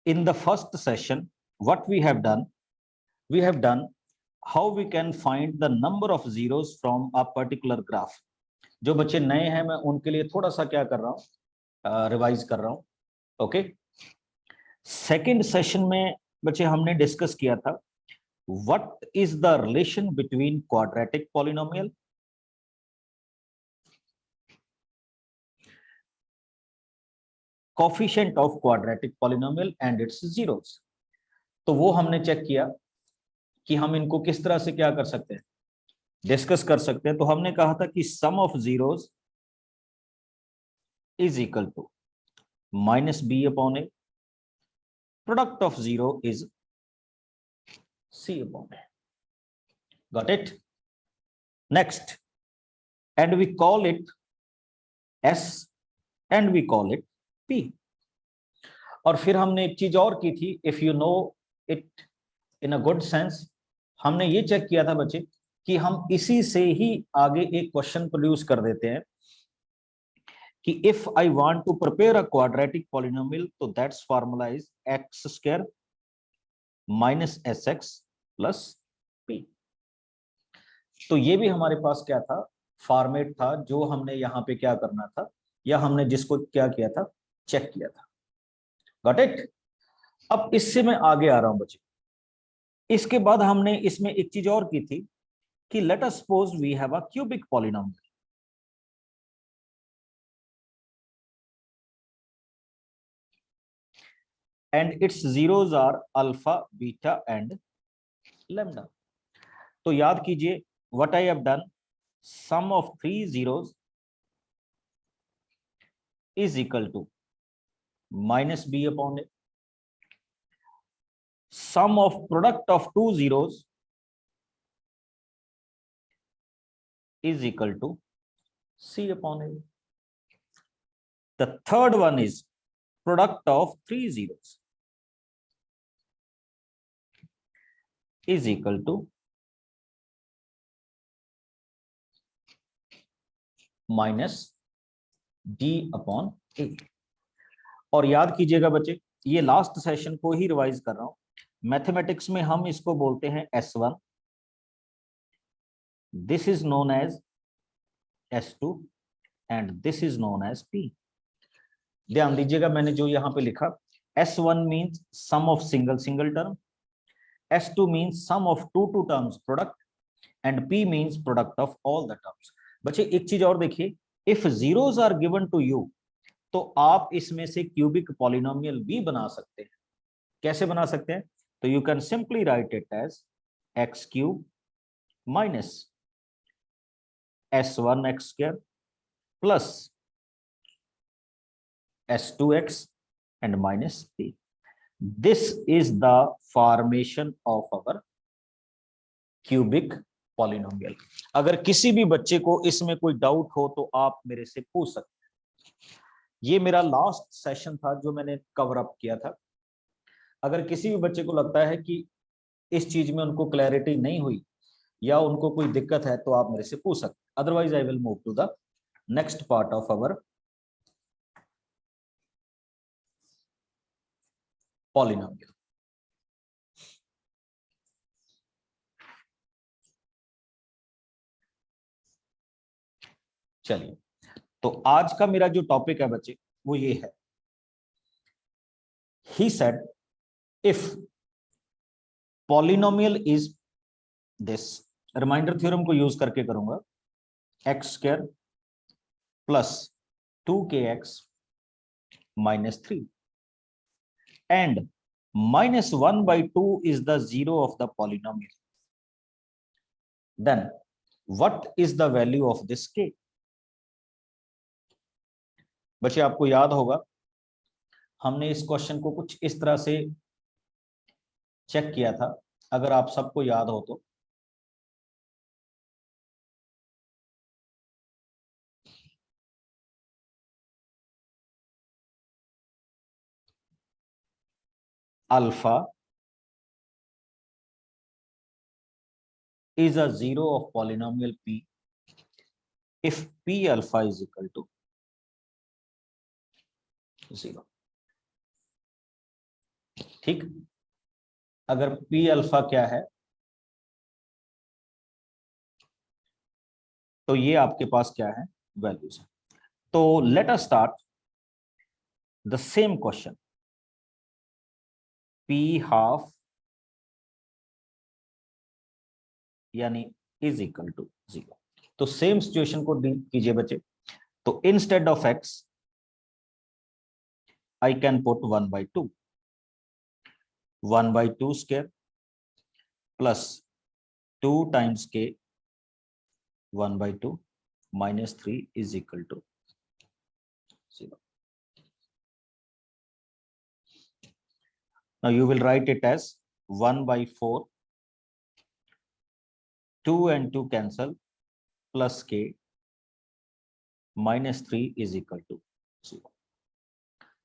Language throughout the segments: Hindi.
In the first session, what we have done how we can find the number of zeros from a particular graph. जो बच्चे नए हैं मैं उनके लिए थोड़ा सा क्या कर रहा हूँ, रिवाइज कर रहा हूँ. ओके, सेकेंड सेशन में बच्चे हमने डिस्कस किया था what is the relation between quadratic polynomial, coefficient of quadratic polynomial and its zeros. तो वो हमने चेक किया कि हम इनको किस तरह से क्या कर सकते हैं, डिस्कस कर सकते हैं. तो हमने कहा था कि sum of zeros is equal to minus b upon a, product of zero is c upon a. Got it? Next, and we call it s and we call it p. और फिर हमने एक चीज और की थी, if you know it in a good sense, हमने ये चेक किया था बच्चे कि हम इसी से ही आगे एक क्वेश्चन प्रोड्यूस कर देते हैं कि if I want to prepare a quadratic polynomial तो that's formula is x square minus s x plus p. तो ये भी हमारे पास क्या था, फॉर्मेट था जो हमने यहाँ पे क्या करना था, या हमने जिसको क्या किया था, चेक किया था. Got it? अब इससे मैं आगे आ रहा हूं बच्चे. इसके बाद हमने इसमें एक चीज और की थी कि let us suppose we have a cubic polynomial. And its zeros are alpha beta and lambda. तो याद कीजिए what I have done, sum of three zeros is equal to minus b upon a, sum of product of two zeros is equal to C upon A. The third one is product of three zeros is equal to minus D upon A. और याद कीजिएगा बच्चे, ये लास्ट सेशन को ही रिवाइज कर रहा हूं. मैथमेटिक्स में हम इसको बोलते हैं S1, this is known as S2 and this is known as P. ध्यान दीजिएगा मैंने जो यहां पे लिखा, S1 means sum of single single term, S2 means sum of two terms product, and P means product of all the terms. बच्चे एक चीज और देखिए, if zeros are given to you तो आप इसमें से क्यूबिक पॉलिनोमियल भी बना सकते हैं. कैसे बना सकते हैं? तो you can simply write it as x cube minus S1 x square plus S2x and minus P. This is the formation of our cubic polynomial. अगर किसी भी बच्चे को इसमें कोई डाउट हो तो आप मेरे से पूछ सकते हैं. ये मेरा लास्ट सेशन था जो मैंने कवर अप किया था. अगर किसी भी बच्चे को लगता है कि इस चीज में उनको क्लैरिटी नहीं हुई या उनको कोई दिक्कत है तो आप मेरे से पूछ सकते हैं. Otherwise I will move to the next part of our polynomial. चलिए, तो आज का मेरा जो टॉपिक है बच्चे वो ये है, he said if polynomial is this. Remainder theorem को यूज करके करूंगा, x square plus 2kx minus 3 and minus 1/2 is the zero of the polynomial. Then what is the value of this k? बच्चे आपको याद होगा हमने इस क्वेश्चन को कुछ इस तरह से चेक किया था, अगर आप सबको याद हो तो. Alpha is a zero of polynomial p if p alpha is equal to 0. ठीक, अगर पी अल्फा क्या है तो ये आपके पास क्या है, वैल्यूज है। तो let us start the same question, P half यानी इज इक्वल टू 0। तो सेम सिचुएशन को डील कीजिए बच्चे। तो instead of x I can put 1/2, 1/2 square plus 2 times के 1/2 minus 3 is equal to 0. Now you will write it as 1/4, 2 and 2 cancel, plus k minus 3 is equal to 0.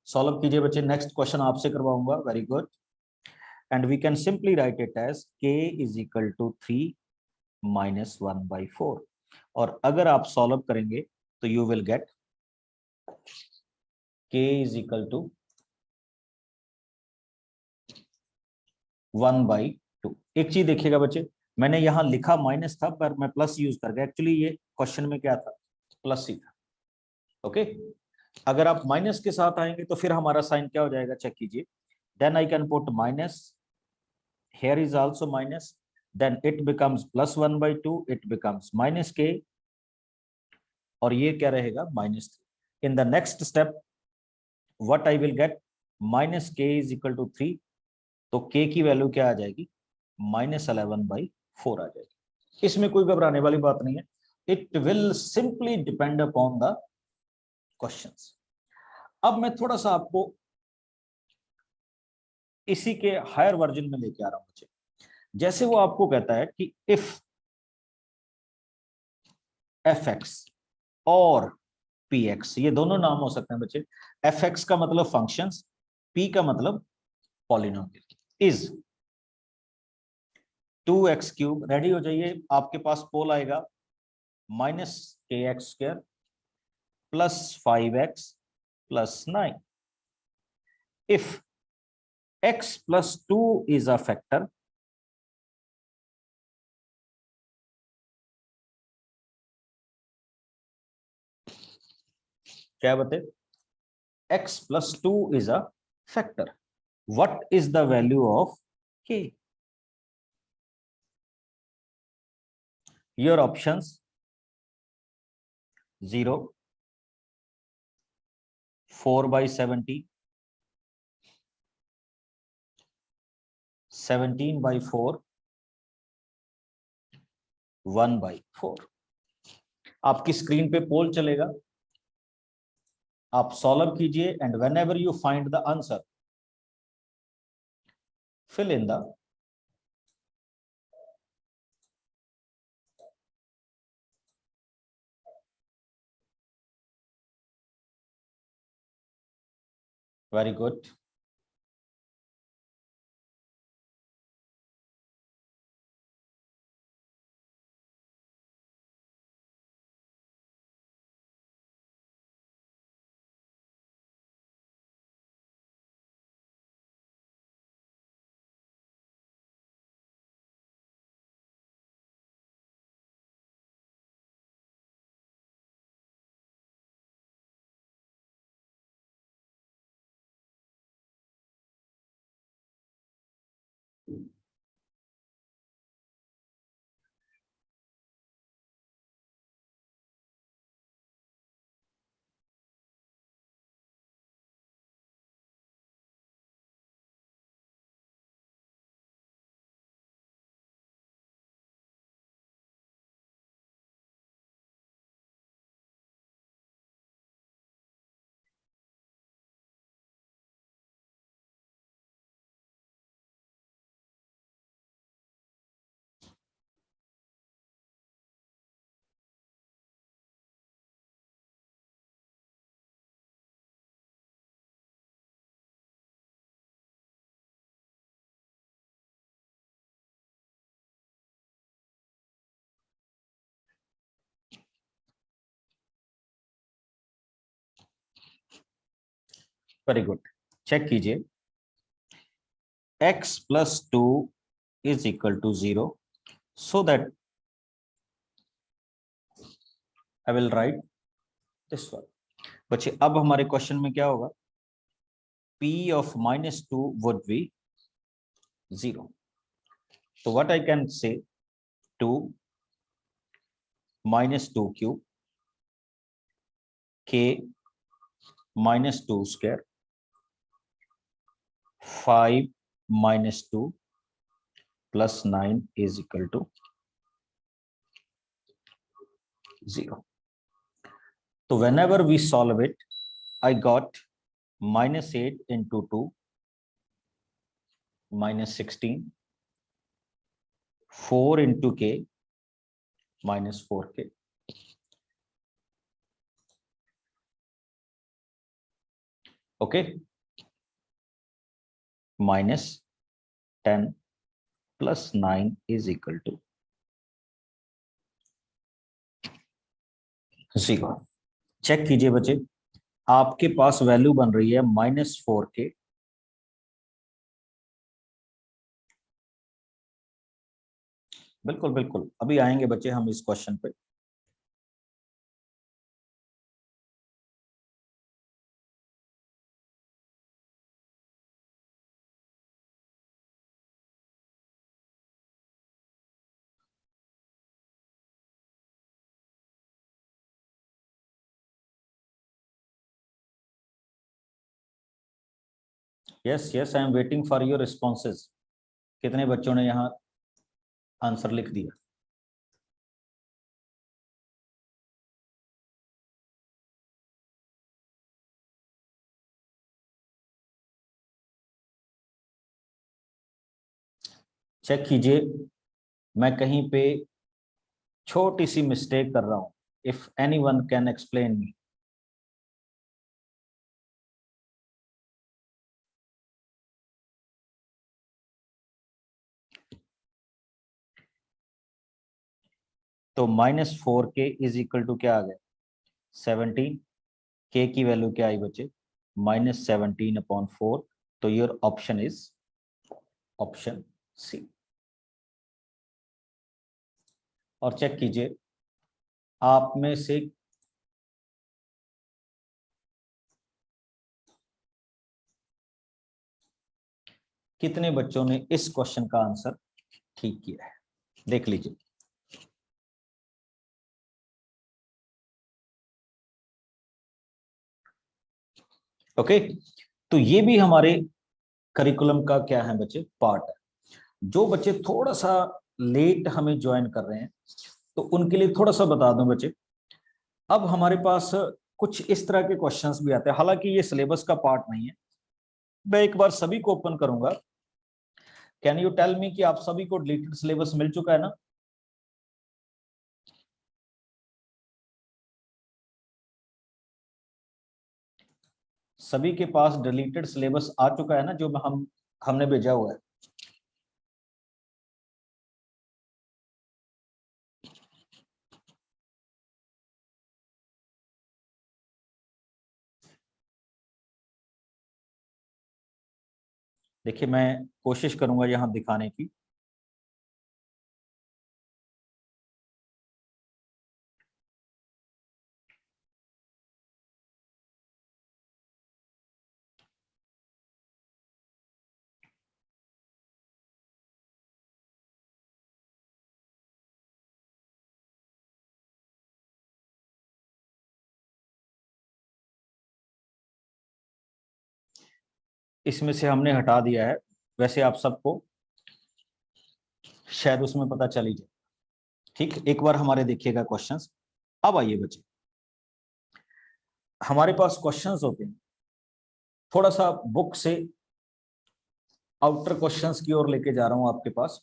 Solve कीजिए बच्चे, नेक्स्ट क्वेश्चन आपसे करवाऊंगा। Very good. And we can simply write it as k is equal to 3 minus 1/4। और अगर आप सॉल्व करेंगे तो you will gate k is equal to 1/2। एक चीज देखिएगा बच्चे, मैंने यहां लिखा माइनस था पर मैं प्लस यूज कर गया। एक्चुअली ये क्वेश्चन में क्या था, प्लस ही था। ओके, अगर आप माइनस के साथ आएंगे तो फिर हमारा साइन क्या हो जाएगा, चेक कीजिए। Then I can put minus, here is also minus, then it becomes plus 1/2, it becomes minus k, और ये क्या रहेगा, -3। In the next step what I will get, minus k is equal to 3, तो k की वैल्यू क्या आ जाएगी, -11/4 आ जाएगी। इसमें कोई घबराने वाली बात नहीं है, it will simply depend upon the questions. अब मैं थोड़ा सा आपको इसी के हायर वर्जन में लेके आ रहा हूं बच्चे। जैसे वो आपको कहता है कि इफ एफ एक्स और पी एक्स, ये दोनों नाम हो सकते हैं बच्चे। एफ एक्स का मतलब फंक्शंस, पी का मतलब पॉलिनोमियल, इज 2x³ रेडी हो जाइए, आपके पास पोल आएगा -kx² plus 5x plus 9। If x plus 2 is a factor, क्या बते, x plus 2 is a factor, what is the value of k? Your options 0, 4/70, 17/4, 1/4। आपकी स्क्रीन पे पोल चलेगा, आप सॉल्व कीजिए and whenever you find the answer fill in the very good. Very good, check कीजिए। x plus 2 is equal to 0, so that I will write this one. बच्चे अब हमारे क्वेश्चन में क्या होगा, p of -2 would be 0. So what I can say, 2 minus 2 cube k minus 2 square 5 minus 2 plus 9 is equal to 0. So whenever we solve it, I got -8 into 2 -16, 4 into k minus 4k. Okay, minus 10 plus 9 is equal to 0. Check कीजिए बच्चे, आपके पास वैल्यू बन रही है -4k, बिल्कुल बिल्कुल अभी आएंगे बच्चे हम इस क्वेश्चन पे। Yes yes, I am waiting for your responses. कितने बच्चों ने यहाँ आंसर लिख दिया? चेक कीजिए, मैं कहीं पे छोटी सी मिस्टेक कर रहा हूं। If anyone can explain me. तो -4k इज इक्वल टू क्या आ गया, 17। k की वैल्यू क्या आई बच्चे, -17/4। तो your option is option c. और चेक कीजिए, आप में से कितने बच्चों ने इस क्वेश्चन का आंसर ठीक किया है, देख लीजिए। ओके, तो ये भी हमारे करिकुलम का क्या है बच्चे, पार्ट है। जो बच्चे थोड़ा सा लेट हमें ज्वाइन कर रहे हैं, तो उनके लिए थोड़ा सा बता दूं बच्चे, अब हमारे पास कुछ इस तरह के क्वेश्चंस भी आते हैं। हालांकि ये सिलेबस का पार्ट नहीं है। मैं एक बार सभी को ओपन करूंगा। कैन यू टेल मी कि आप सभी को डिलीटेड सिलेबस मिल चुका है ना? सभी के पास डिलीटेड सिलेबस आ चुका है ना, जो हमने भेजा हुआ है? देखिए, मैं कोशिश करूंगा यहां दिखाने की। इसमें से हमने हटा दिया है, वैसे आप सबको शायद उसमें पता चल ही जाए। ठीक, एक बार हमारे देखिएगा क्वेश्चंस। अब आइए बच्चे, हमारे पास क्वेश्चंस होते हैं, थोड़ा सा बुक से आउटर क्वेश्चंस की ओर लेके जा रहा हूं आपके पास,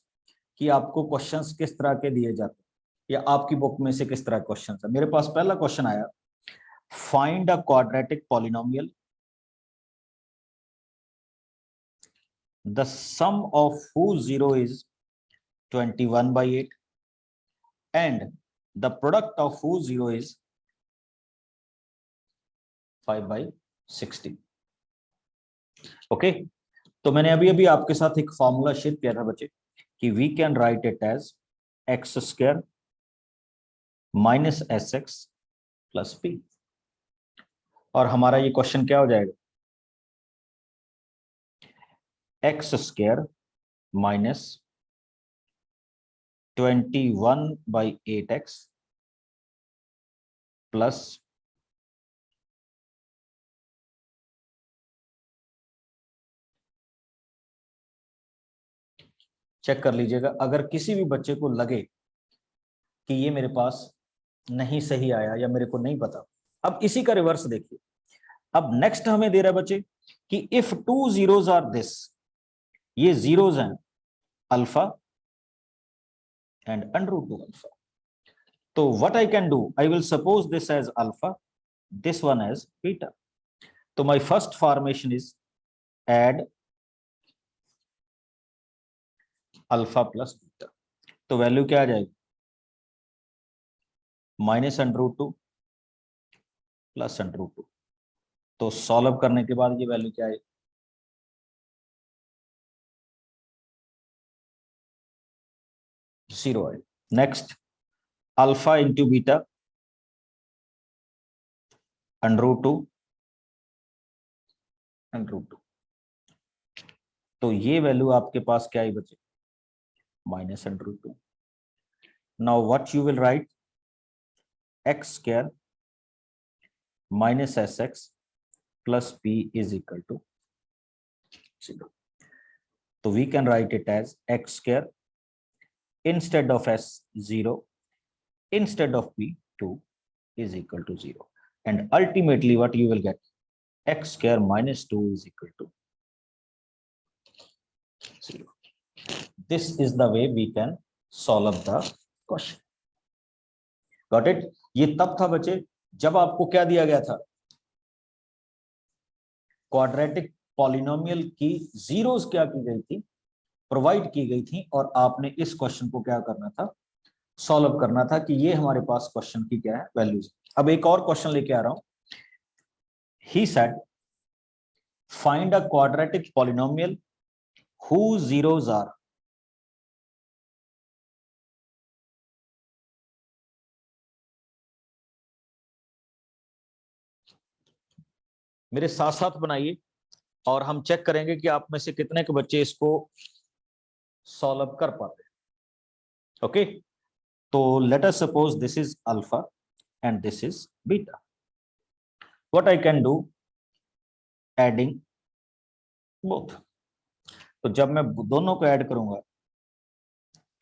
कि आपको क्वेश्चंस किस तरह के दिए जाते हैं, या आपकी बुक में से किस तरह के क्वेश्चंस है। मेरे पास पहला क्वेश्चन आया, find a quadratic polynomial, the sum of whose zero is 21/8 and the product of whose zero is 5/16. Okay, तो मैंने अभी अभी आपके साथ एक फॉर्मूला शेयर किया था बच्चे कि we can write it as x square minus s x plus p, और हमारा ये क्वेश्चन क्या हो जाएगा, x square minus 21/8x plus check कर लीजिएगा अगर किसी भी बच्चे को लगे कि ये मेरे पास नहीं सही आया या मेरे को नहीं पता। अब इसी का रिवर्स देखिए, अब नेक्स्ट हमें दे रहा है बच्चे कि इफ 2 zeros आर दिस, ये जीरोज हैं अल्फा एंड √2 अल्फा। तो what I can do, I will suppose this as alpha, this one as beta. So my first formation is add alpha plus beta. तो वैल्यू क्या आ जाएगी, -√2 प्लस √2। तो सॉल्व करने के बाद ये वैल्यू क्या है, 0 है। नेक्स्ट अल्फा इंटू बीटा √2 √2, तो ये वैल्यू आपके पास क्या ही बचे, -√2। Now what you will write, x square minus s x plus p is equal to 0। तो we can write it as x square instead of s 0, instead of p 2 is equal to 0, and ultimately what you will get, x square minus 2 is equal to 0. This is the way we can solve the question. Got it? ये तब था बच्चे जब आपको क्या दिया गया था, क्वाड्रेटिक पॉलिनोमियल की जीरोस क्या की गई थी, प्रोवाइड की गई थी, और आपने इस क्वेश्चन को क्या करना था, सॉल्व करना था कि ये हमारे पास क्वेश्चन की क्या है, वैल्यूज। अब एक और क्वेश्चन लेके आ रहा हूं, he said find a quadratic polynomial whose zeros are, मेरे साथ साथ बनाइए और हम चेक करेंगे कि आप में से कितने के बच्चे इसको सॉल्व कर पाते हैं। ओके, तो let us suppose this is alpha and this is beta. What I can do, adding both. तो जब मैं दोनों को ऐड करूंगा,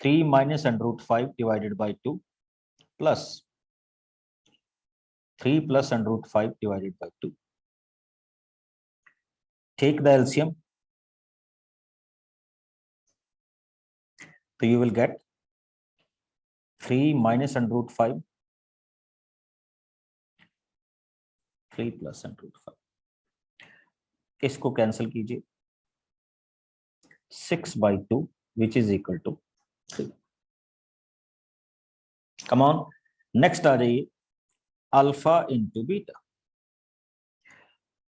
3 minus √5 divided by 2 plus 3 plus √5 divided by 2, take the LCM, तो you will get 3 minus √5, 3 plus √5, इसको कैंसिल कीजिए, 6/2 which is equal to 3। Come on, next आ जाइए, अल्फा इंटू बीटा।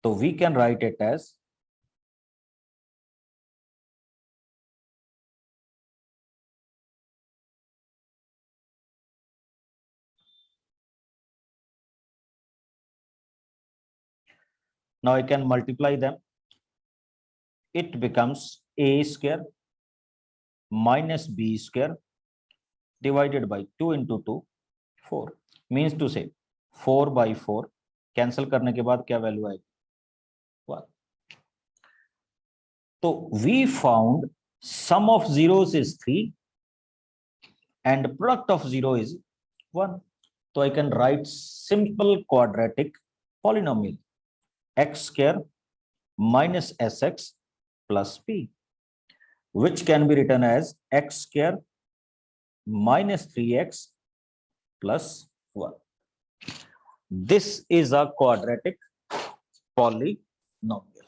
तो we can write it as now I can multiply them, it becomes a square minus b square divided by 2 into 2, 4, means to say 4/4, cancel करने के बाद क्या वैल्यू आएगी, 1। तो we found sum of zeros is 3 and product of 0 is 1. So I can write simple quadratic polynomial x square minus sx plus p, which can be written as x square minus 3x plus 1. This is a quadratic polynomial.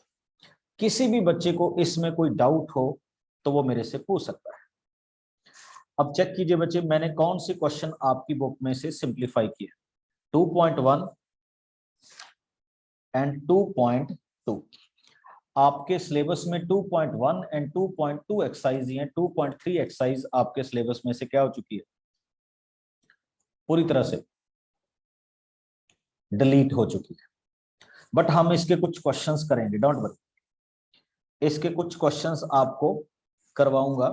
किसी भी बच्चे को इसमें कोई डाउट हो तो वो मेरे से पूछ सकता है। अब चेक कीजिए बच्चे, मैंने कौन से क्वेश्चन आपकी बुक में से सिंप्लीफाई किए, 2.1 एंड 2.2। आपके सिलेबस में 2.1 एंड 2.2 एक्सरसाइज हैं, 2.3 एक्सरसाइज आपके सिलेबस में से क्या हो चुकी है, पूरी तरह से डिलीट हो चुकी है। बट हम इसके कुछ क्वेश्चंस करेंगे, डोंट वरी। इसके कुछ क्वेश्चंस आपको करवाऊंगा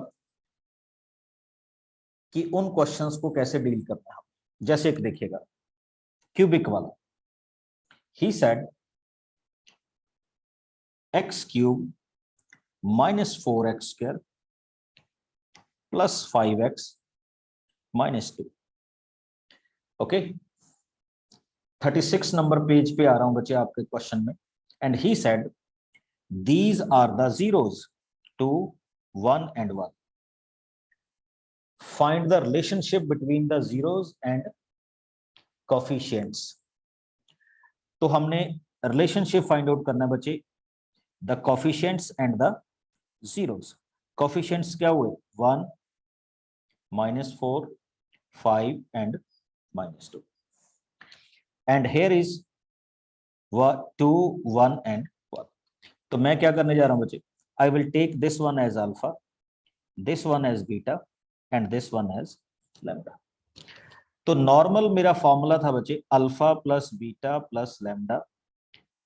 कि उन क्वेश्चंस को कैसे डील करना है। जैसे एक देखिएगा क्यूबिक वाला, he said x cube minus 4x square plus 5x minus 2। Okay, 36 number page पे आ रहा हूं बच्चे आपके क्वेश्चन में। And he said these are the zeros 2 1 and 1, find the relationship between the zeros and coefficients। तो हमने रिलेशनशिप फाइंड आउट करना है बच्चे, the coefficients and the zeros. Coefficients क्या हुए, 1 -4 5 and -2, and here is 2 1 and 1। तो मैं क्या करने जा रहा हूं बच्चे, I will take this one as alpha, this one as beta and this one as lambda. तो नॉर्मल मेरा फॉर्मूला था बच्चे, alpha plus beta plus lambda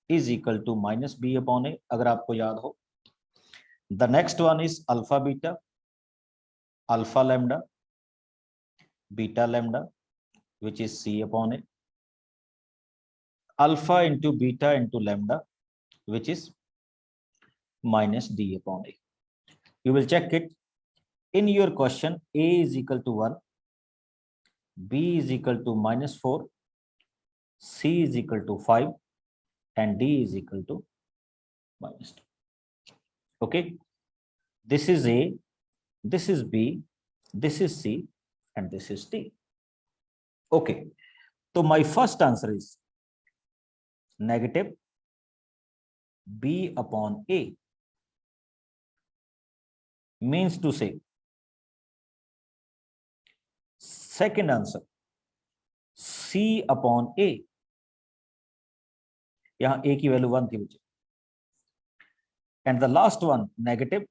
is equal to minus b upon a, अगर आपको याद हो। The next one is alpha beta, alpha lambda, beta lambda which is c upon a, alpha into beta into lambda which is minus d upon a. You will check it in your question. A is equal to 1, b is equal to -4, c is equal to 5 and d is equal to -2. Okay, this is a, this is b, this is c and this is d. Okay, so my first answer is negative b upon a, means to say second answer c upon a, यहां a की वैल्यू 1 थी मुझे, and the last one negative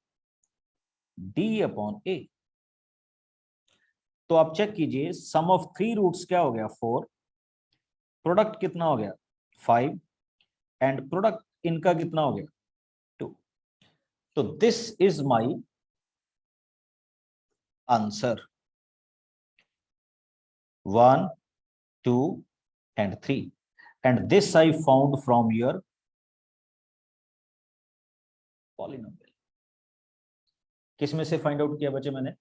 d upon a। तो आप चेक कीजिए, सम ऑफ 3 रूट्स क्या हो गया 4, प्रोडक्ट कितना हो गया 5 एंड प्रोडक्ट इनका कितना हो गया 2। तो this is my answer 1 2 and 3, and this I found from your polynomial। किस में से फाइंड आउट किया बच्चे मैंने,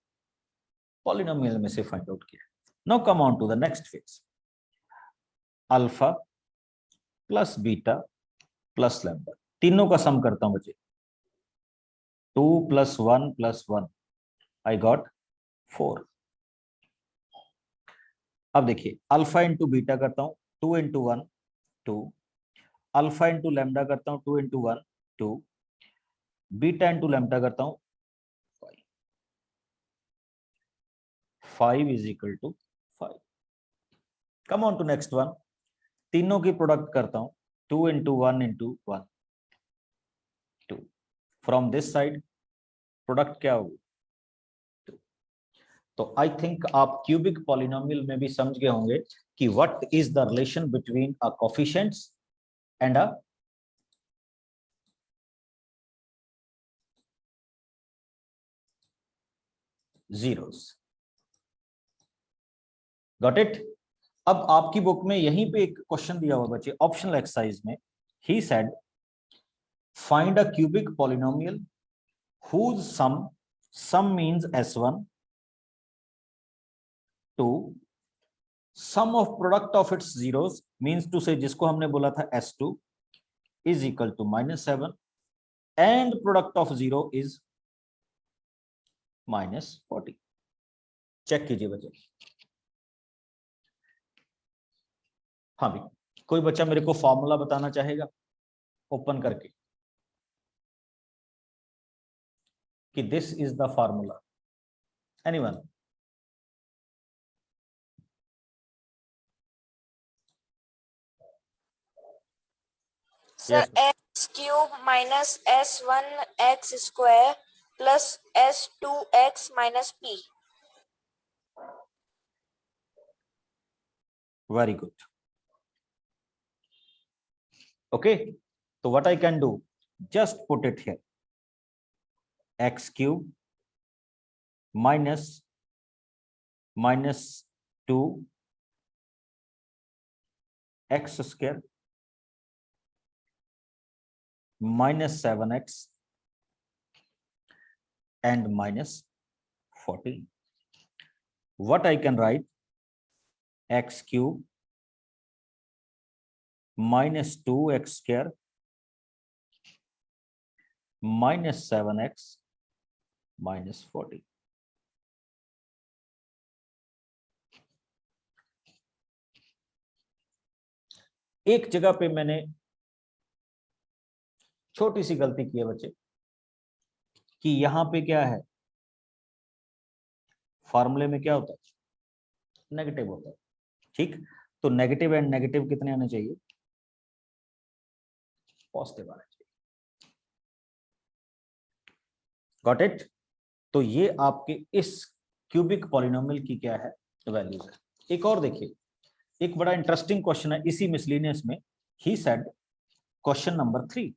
पॉलिनोमियल में से फाइंड आउट किया। Now come on to the next phase, alpha plus beta plus lambda, तीनों का सम करता हूं बच्चे, 2 + 1 + 1 आई गॉट 4। अब देखिए अल्फा इंटू बीटा करता हूं, 2 × 1 2, अल्फा इंटू लैम्डा करता हूं 2 × 1 2, बीटा इंटू लैम्डा करता हूं 5 is equal to 5। Come on to next one, तीनों की प्रोडक्ट करता हूं, 2 × 1 × 1 2, फ्रॉम दिस साइड प्रोडक्ट क्या होगी 2। तो आई थिंक आप क्यूबिक पॉलिनोमियल में भी समझ गए होंगे कि what is the relation between a coefficients and a zeros। Got it. अब आपकी बुक में यहीं पे एक क्वेश्चन दिया हुआ बच्चे, ऑप्शनल एक्सरसाइज में, he said find a cubic polynomial whose sum means s1 to sum of product of its zeros means to say, जिसको हमने बोला था s2 is equal to -7 and product of 0 is -40। Check कीजिए बच्चे। हाँ भी, कोई बच्चा मेरे को फॉर्मूला बताना चाहेगा ओपन करके कि this is the formula, anyone? Sir Yes. X cube minus S1x² plus S2x minus p। Very good. Okay, so what I can do, just put it here, x cube minus 2 x square minus 7x and minus 14. What I can write, x cube minus 2x square minus 7x minus 40. एक जगह पे मैंने छोटी सी गलती की है बच्चे, कि यहां पे क्या है, फॉर्मूले में क्या होता है, नेगेटिव होता है। ठीक, तो नेगेटिव एंड नेगेटिव कितने आने चाहिए, पॉजिटिव आने चाहिए। Got it. तो ये आपके इस क्यूबिक पॉलिनोमियल की क्या है, वैल्यूज है। एक और देखिए, एक बड़ा इंटरेस्टिंग क्वेश्चन है इसी मिसलिनियस में। He said question number 3,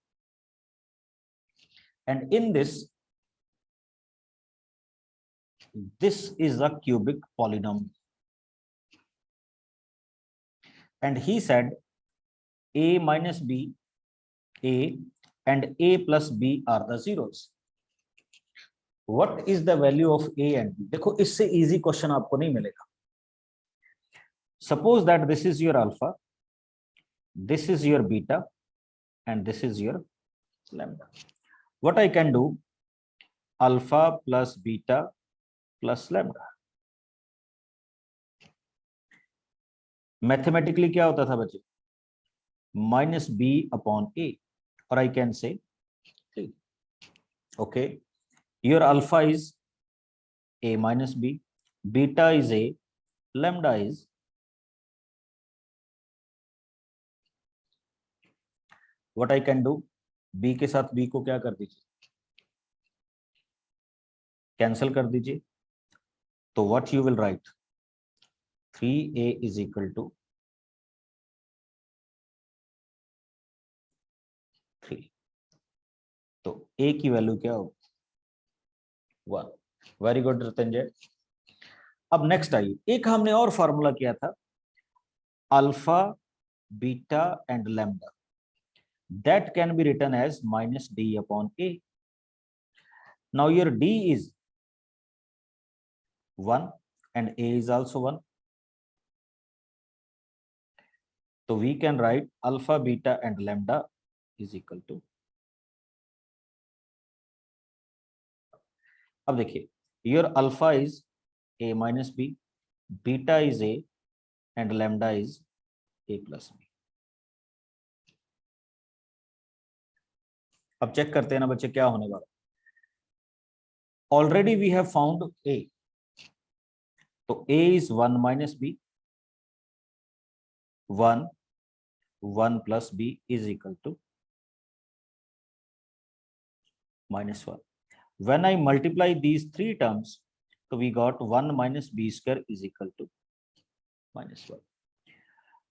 and in this is a cubic polynomial, and he said a minus b, a and a plus b are the zeros. What is the value of a and b? देखो, इससे इजी क्वेश्चन आपको नहीं मिलेगा। Suppose that this is your alpha, this is your beta, and this is your lambda. What I can do, alpha plus beta plus lambda. Mathematically क्या होता था बच्चे, माइनस बी अपॉन ए, और I can say okay, your alpha is a minus b, beta is a, lambda is, what I can do, b के साथ b को क्या कर दीजिए, कैंसिल कर दीजिए। तो what you will write, 3a is equal to 3। तो a की वैल्यू क्या होगी, 1। Very good Ratanjay. अब नेक्स्ट आइए, एक हमने और फॉर्मूला किया था, alpha beta and lambda, that can be written as minus d upon a. Now your d is 1 and a is also 1. So we can write alpha, beta and lambda is equal to, अब देखिए, your alpha is a minus b, beta is a and lambda is a plus b. अब चेक करते हैं ना बच्चे क्या होने वाला। Already we have found a, तो a is 1 minus b, 1 plus b is equal to minus 1. When I multiply these three terms, so we got 1 minus b square is equal to minus 1.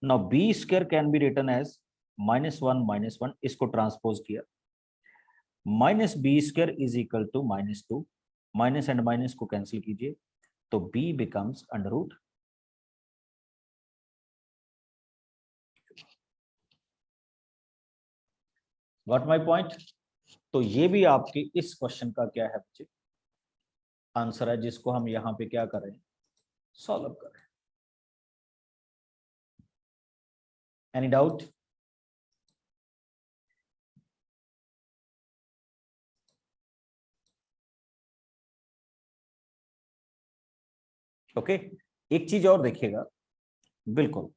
Now b square can be written as minus 1, इसको ट्रांसपोज किया, minus b square is equal to minus 2, minus and minus को कैंसिल कीजिए, तो b becomes under root. Got my point. तो ये भी आपके इस क्वेश्चन का क्या है बच्चे, आंसर है, जिसको हम यहां पे क्या कर रहे हैं, सॉल्व कर रहे हैं। Any doubt? ओके, एक चीज और देखिएगा, बिल्कुल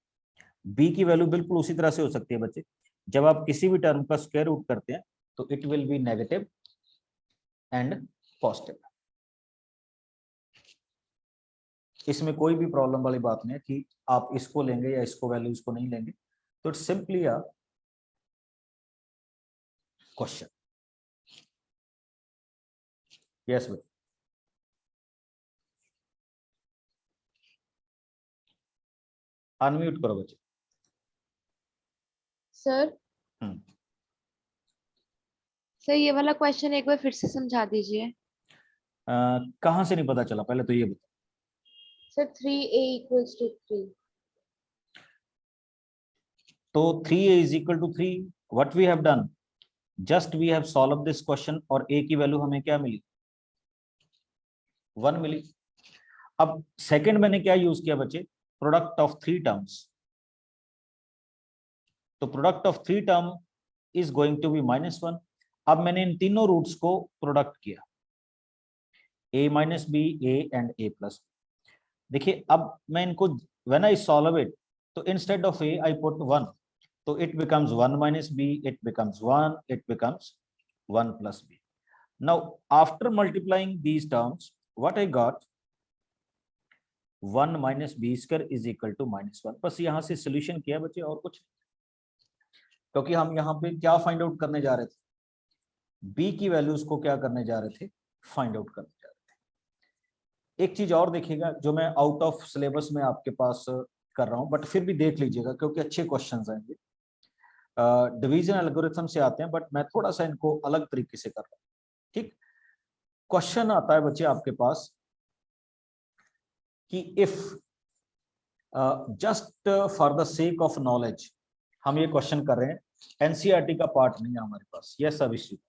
b की वैल्यू बिल्कुल उसी तरह से हो सकती है बच्चे, जब आप किसी भी टर्म का स्क्वायर रूट करते हैं तो it will B negative and positive. इसमें कोई भी प्रॉब्लम वाली बात नहीं है कि आप इसको लेंगे या इसको वैल्यू इसको नहीं लेंगे, तो इट्स सिंपली क्वेश्चन। यस भाई, अनम्यूट करो बच्चे। सर हम्म, सर ये वाला क्वेश्चन एक बार फिर से समझा दीजिए। कहाँ से नहीं पता चला, पहले तो ये बता। Sir 3a equals to 3। तो 3a is equal to 3, what we have done, just we have solved this question और a की वैल्यू हमें क्या मिली, 1 मिली। अब सेकंड मैंने क्या यूज किया बच्चे, प्रोडक्ट ऑफ थ्री टर्म्स। तो product of three term is going to be -1। अब मैंने इन तीनों रूट्स को प्रोडक्ट किया, a minus b, a and a plus. देखिए अब मैं इनको व्हेन आई सॉल्व इट, तो instead of a I put 1, तो it becomes 1 minus b, it becomes 1, it becomes 1 plus b। Now after multiplying these terms what I got, 1 minus b square is equal to -1। बस यहाँ से सोल्यूशन किया बच्चे, और कुछ, क्योंकि हम यहाँ पे क्या फाइंड आउट करने जा रहे थे, b की वैल्यूज को क्या करने जा रहे थे, फाइंड आउट करने जा रहे थे। एक चीज और देखिएगा जो मैं आउट ऑफ सिलेबस में आपके पास कर रहा हूँ, बट फिर भी देख लीजिएगा क्योंकि अच्छे क्वेश्चंस आएंगे। डिवीजन एल्गोरिथम से आते हैं, बट मैं थोड़ा सा इनको अलग तरीके से कर रहा हूँ। ठीक, क्वेश्चन आता है बच्चे आपके पास कि if just for the sake of knowledge, हम ये क्वेश्चन कर रहे हैं, एनसीईआरटी का पार्ट नहीं है हमारे पास। Yes Abhishek,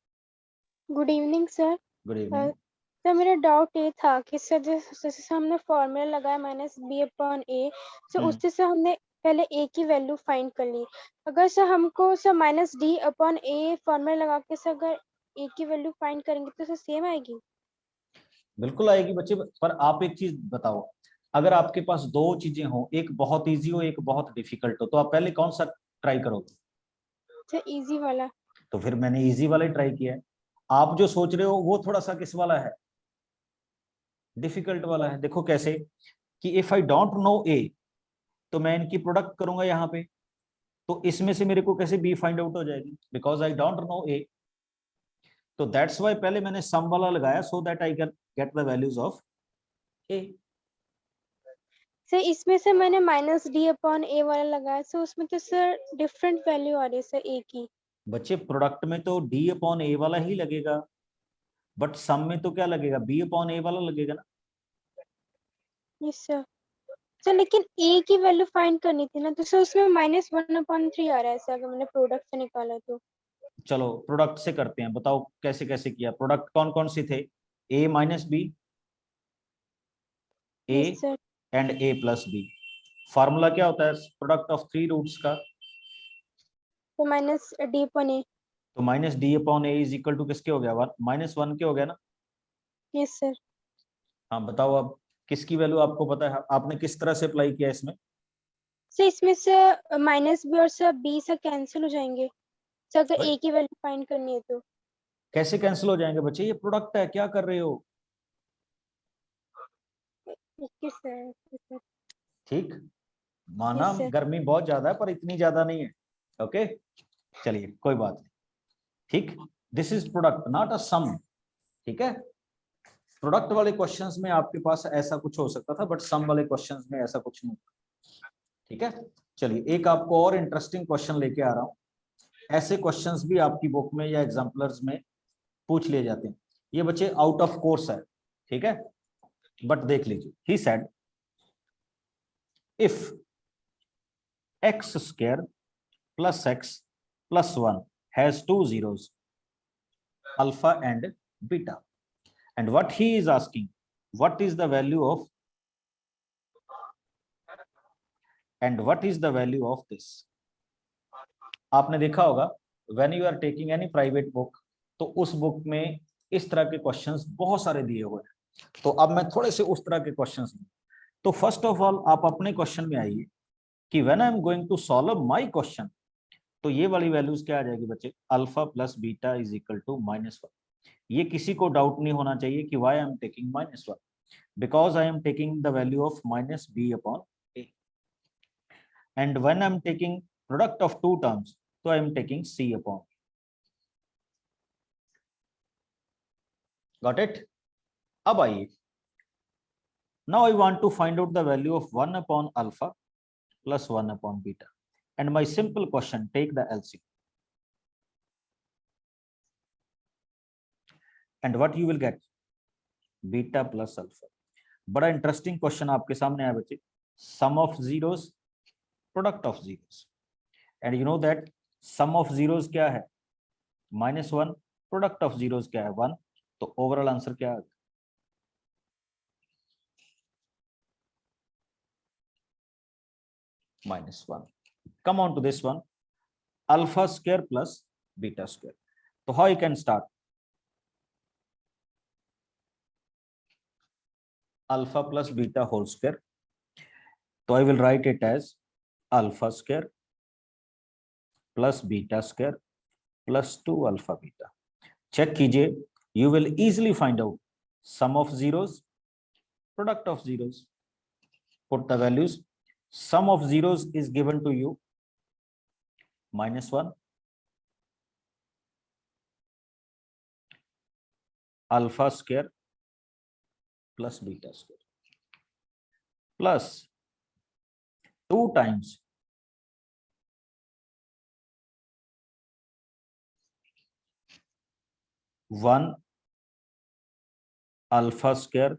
good evening sir. Good evening. Sir मेरा डाउट ये था कि सर जैसे हमने फॉर्मूला लगाया -b/a, सो उससे से हमने पहले a की वैल्यू फाइंड कर ली। अगर सर हमको सर -d/a फॉर्मूला लगा के सर अगर a की वैल्यू फाइंड करेंगे तो सर सेम आएगी? बिल्कुल आएगी बच्चे, पर आप एक चीज बताओ, अगर आपके पास दो चीजें हो, एक बहुत इजी हो, एक बहुत डिफिकल्ट हो, तो आप पहले कौन सा ट्राई करोगे? सर इजी वाला। तो फिर मैंने इजी वाला ही ट्राई किया है। आप जो सोच रहे हो वो थोड़ा सा किस वाला है, डिफिकल्ट वाला है। देखो कैसे, कि इफ आई डोंट नो ए, तो मैं इनकी प्रोडक्ट करूंगा यहाँ पे, तो इसमें से मेरे को कैसे बी फाइंड आउट हो जाएगी, बिकॉज आई डोंट नो ए। तो दैट्स वाई पहले मैंने सम वाला लगाया, so that I can get the values of A. Sir इसमें से मैंने -d/a वाला लगाया, सर उसमें तो सर डिफरेंट वैल्यू आ रही है सर a की। बच्चे प्रोडक्ट में तो डी अपॉन ए वाला ही लगेगा, बट सम में तो क्या लगेगा, बी अपॉन ए वाला लगेगा ना। Yes sir. सर लेकिन a की वैल्यू फाइंड करनी थी ना, तो सर उसमें -1/3 आ रहा है सर, अगर मैंने प्रोडक्ट से निकाला तो। चलो प्रोडक्ट से करते हैं, बताओ कैसे कैसे किया। प्रोडक्ट कौन कौन से थे, a minus b, a yes sir. And a plus b. Formula क्या होता है प्रोडक्ट ऑफ थ्री रूट्स का, तो -d/a। तो minus d upon a is equal to किसके हो गया, -1 के हो गया ना। Yes sir. हाँ बताओ अब, किसकी वैल्यू आपको पता है, आपने किस तरह से अप्लाई किया इसमें? सर इसमें से -b और सर b से कैंसिल हो जाएंगे सर, अगर a की वैल्यू फाइंड करनी है तो। कैसे कैंसिल हो जाएंगे बच्चे, ये प्रोडक्ट है, क्या कर रहे हो। Yes sir. ठीक, माना यस सर। गर्मी बहुत ज्यादा है पर इतनी ज्यादा नहीं है। ओके, चलिए कोई बात नहीं। ठीक, this is product not a sum. ठीक है, प्रोडक्ट वाले क्वेश्चंस में आपके पास ऐसा कुछ हो सकता था, बट सम वाले क्वेश्चंस में ऐसा कुछ नहीं। ठीक है, चलिए एक आपको और इंटरेस्टिंग क्वेश्चन लेके आ रहा हूं। ऐसे क्वेश्चंस भी आपकी बुक में या एग्जाम्पलर्स में पूछ लिए जाते हैं। ये बच्चे आउट ऑफ कोर्स है, ठीक है, बट देख लीजिए। ही said if x square plus x plus 1 has two zeros, alpha and beta, and what he is asking, what is the value of, and what is the value of this। आपने देखा होगा when you are taking any private book, तो उस बुक में इस तरह के क्वेश्चंस बहुत सारे दिए हुए हैं। तो अब मैं थोड़े से उस तरह के क्वेश्चंस में, तो फर्स्ट ऑफ ऑल आप अपने क्वेश्चन में आइए कि when I am going to solve my question, तो ये वाली वैल्यूज क्या आ जाएगी बच्चे, alpha plus beta is equal to -1। ये किसी को डाउट नहीं होना चाहिए कि why I am taking -1, because I am taking the value of -b upon a, and when I am taking product of two terms, तो I am taking c upon. Got it. अब आइए, now I want to find out the value of 1 upon alpha plus 1 upon beta, and my simple question, take the LCM and what you will get, beta plus alpha. बड़ा इंटरेस्टिंग क्वेश्चन आपके सामने आया बच्चे, sum of zeros, product of zeros, and you know that sum of zeros क्या है, -1, प्रोडक्ट ऑफ जीरोस क्या है, 1, तो ओवरऑल आंसर क्या है, -1। Come on to this one, alpha square plus beta square. So how you can start? Alpha plus beta whole square. So I will write it as alpha square plus beta square plus 2 alpha beta. Check कीजिए, you will easily find out sum of zeros, product of zeros. Put the values. Sum of zeros is given to you -1, alpha square plus beta square plus 2 times 1 alpha square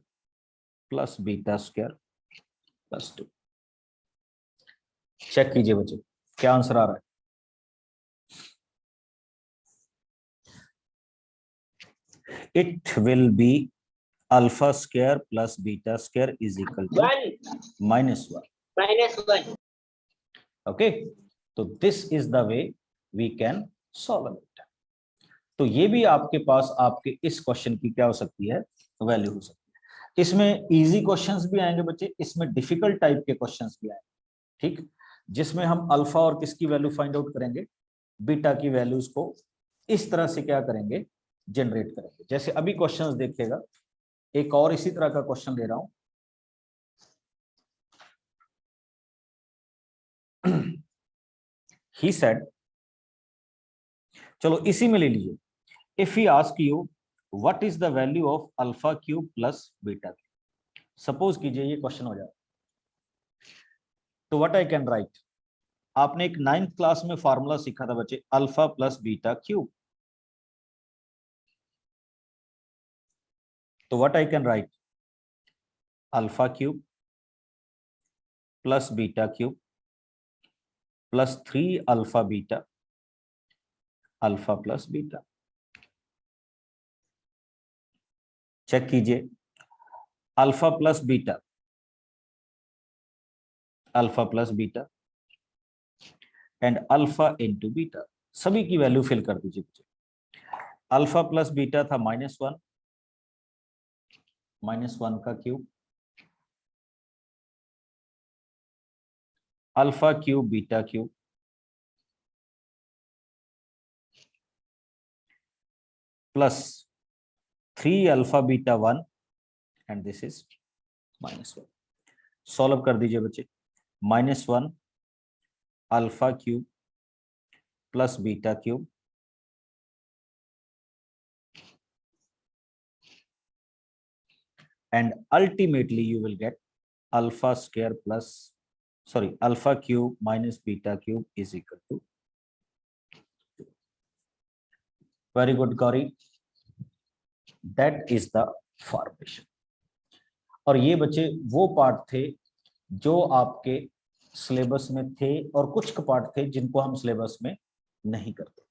plus beta square plus 2। Check कीजिए बच्चे, क्या आंसर आ रहा है, it will be alpha square plus beta square is equal to -1। Okay, तो this is the way we can solve it. तो ये भी आपके पास आपके इस क्वेश्चन की क्या हो सकती है, वैल्यू हो सकती है। इसमें इजी क्वेश्चंस भी आएंगे बच्चे, इसमें डिफिकल्ट टाइप के क्वेश्चंस भी आएंगे, ठीक, जिसमें हम अल्फा और किसकी वैल्यू फाइंड आउट करेंगे, बीटा की वैल्यूज को इस तरह से क्या करेंगे, जनरेट करेंगे। जैसे अभी क्वेश्चंस देखिएगा, एक और इसी तरह का क्वेश्चन ले रहा हूं, ही सेड, चलो इसी में ले लीजिए, if he ask you what is the value of alpha cube plus beta cube, suppose कीजिए ये क्वेश्चन हो जाए, तो व्हाट आई कैन राइट, आपने एक 9th क्लास में फार्मूला सीखा था बच्चे, अल्फा प्लस बीटा क्यूब, तो what I can write, alpha cube plus beta cube plus 3 alpha beta, alpha plus beta. Check कीजिए, alpha plus beta, alpha plus beta and alpha into beta, सभी की वैल्यू फिल कर दीजिए बच्चे। अल्फा प्लस बीटा था -1, -1 का cube, alpha cube beta cube plus 3 alpha beta 1 and this is -1। Solve कर दीजिए बच्चे, -1 alpha cube plus beta cube and ultimately you will get alpha square plus, sorry, alpha cube minus beta cube is equal to 2. Very good Gauri, that is the formation। और ये बच्चे वो पार्ट थे जो आपके सिलेबस में थे और कुछ पार्ट थे जिनको हम सिलेबस में नहीं करते।